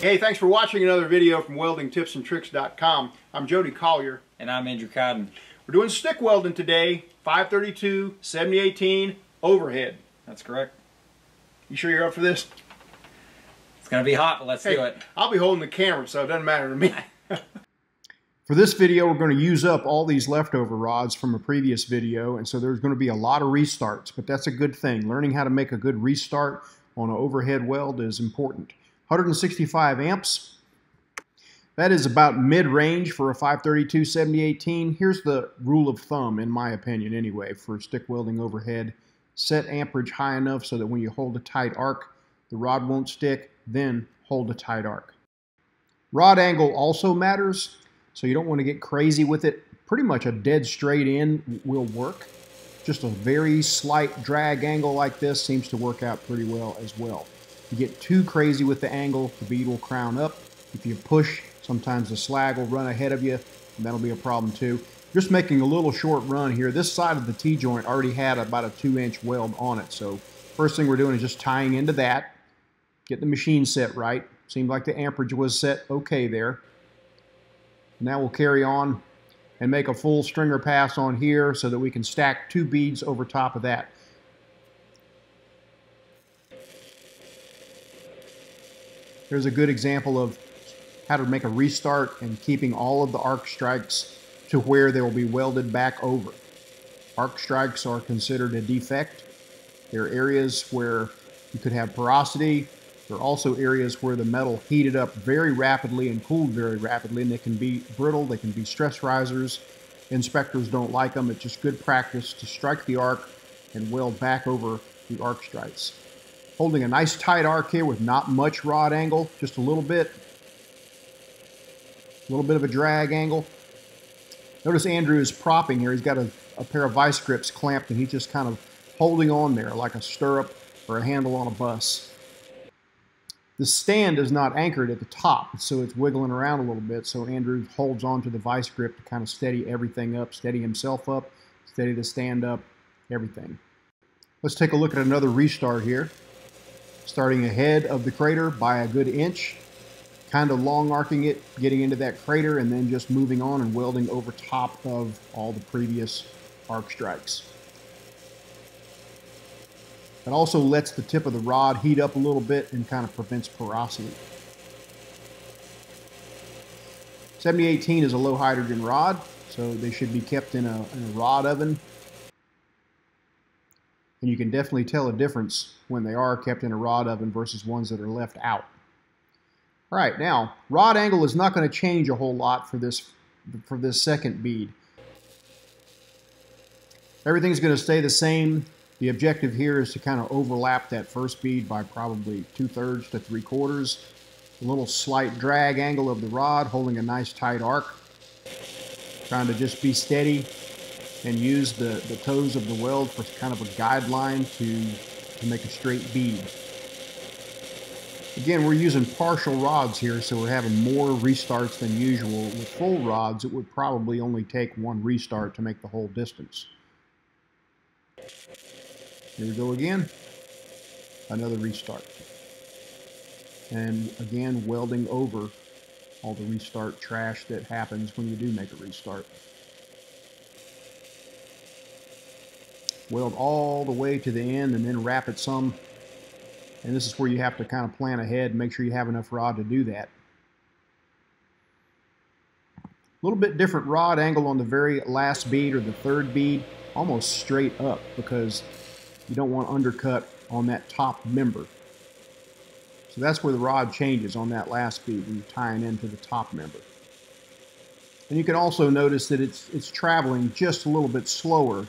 Hey, thanks for watching another video from weldingtipsandtricks.com. I'm Jody Collier. And I'm Andrew Cardin. We're doing stick welding today, 532, 7018, overhead. That's correct. You sure you're up for this? It's going to be hot, but let's do it. I'll be holding the camera, so it doesn't matter to me. For this video, we're going to use up all these leftover rods from a previous video, and so there's going to be a lot of restarts, but that's a good thing. Learning how to make a good restart on an overhead weld is important. 165 amps. That is about mid-range for a 532 7018. Here's the rule of thumb, in my opinion anyway, for stick welding overhead. Set amperage high enough so that when you hold a tight arc, the rod won't stick, then hold a tight arc. Rod angle also matters, so you don't want to get crazy with it. Pretty much a dead straight in will work. Just a very slight drag angle like this seems to work out pretty well as well. If you get too crazy with the angle, the bead will crown up. If you push, sometimes the slag will run ahead of you, and that'll be a problem too. Just making a little short run here. This side of the T-joint already had about a 2-inch weld on it, so first thing we're doing is just tying into that. Get the machine set right. Seemed like the amperage was set okay there. Now we'll carry on and make a full stringer pass on here so that we can stack 2 beads over top of that. Here's a good example of how to make a restart and keeping all of the arc strikes to where they will be welded back over. Arc strikes are considered a defect. There are areas where you could have porosity. There are also areas where the metal heated up very rapidly and cooled very rapidly, and they can be brittle, they can be stress risers. Inspectors don't like them. It's just good practice to strike the arc and weld back over the arc strikes. Holding a nice tight arc here with not much rod angle, just a little bit of a drag angle. Notice Andrew is propping here. He's got a pair of vice grips clamped, and he's just kind of holding on there like a stirrup or a handle on a bus. The stand is not anchored at the top, so it's wiggling around a little bit, so Andrew holds on to the vice grip to kind of steady everything up, steady himself up, steady the stand up, everything. Let's take a look at another restart here. Starting ahead of the crater by a good inch, kind of long arcing it, getting into that crater, and then just moving on and welding over top of all the previous arc strikes. It also lets the tip of the rod heat up a little bit and kind of prevents porosity. 7018 is a low hydrogen rod, so they should be kept in a rod oven. And you can definitely tell a difference when they are kept in a rod oven versus ones that are left out. All right, now, rod angle is not going to change a whole lot for this second bead. Everything's going to stay the same. The objective here is to kind of overlap that first bead by probably 2/3 to 3/4. A little slight drag angle of the rod, holding a nice tight arc. Trying to just be steady and use the toes of the weld for kind of a guideline to make a straight bead. Again, we're using partial rods here, so we're having more restarts than usual. With full rods, it would probably only take 1 restart to make the whole distance. Here we go again. Another restart. And again, welding over all the restart trash that happens when you do make a restart. Weld all the way to the end and then wrap it some. And this is where you have to kind of plan ahead and make sure you have enough rod to do that. A little bit different rod angle on the very last bead or the third bead, almost straight up, because you don't want undercut on that top member. So that's where the rod changes on that last bead when you're tying into the top member. And you can also notice that it's traveling just a little bit slower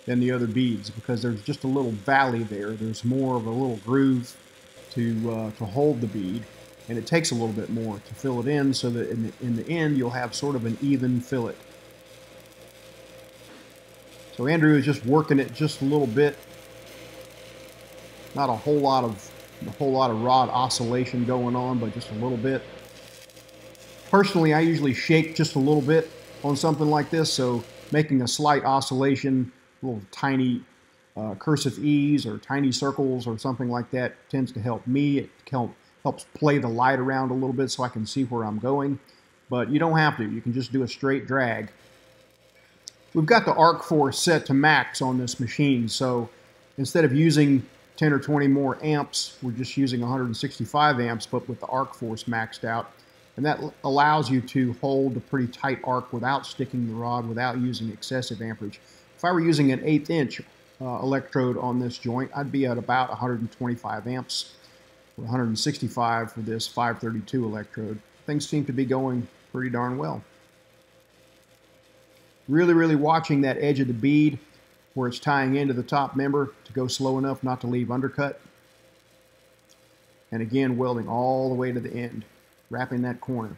than the other beads because there's just a little valley there. There's more of a little groove to hold the bead, and it takes a little bit more to fill it in so that in the end you'll have sort of an even fillet. So Andrew is just working it just a little bit. Not a whole lot of rod oscillation going on, but just a little bit. Personally, I usually shake just a little bit on something like this, so making a slight oscillation, little tiny cursive E's or tiny circles or something like that tends to help me. It helps play the light around a little bit so I can see where I'm going. But you don't have to. You can just do a straight drag. We've got the arc force set to max on this machine, so instead of using 10 or 20 more amps, we're just using 165 amps, but with the arc force maxed out. And that allows you to hold a pretty tight arc without sticking the rod, without using excessive amperage. If I were using an 1/8 inch electrode on this joint, I'd be at about 125 amps, or 165 for this 532 electrode. Things seem to be going pretty darn well. Really watching that edge of the bead where it's tying into the top member to go slow enough not to leave undercut. And again, welding all the way to the end, wrapping that corner.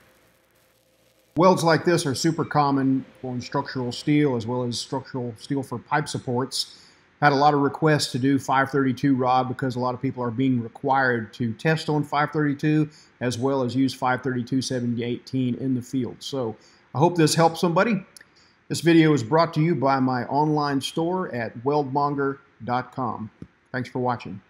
Welds like this are super common on structural steel as well as structural steel for pipe supports. Had a lot of requests to do 532 rod because a lot of people are being required to test on 532 as well as use 532 7018 in the field. So I hope this helps somebody. This video is brought to you by my online store at weldmonger.com. Thanks for watching.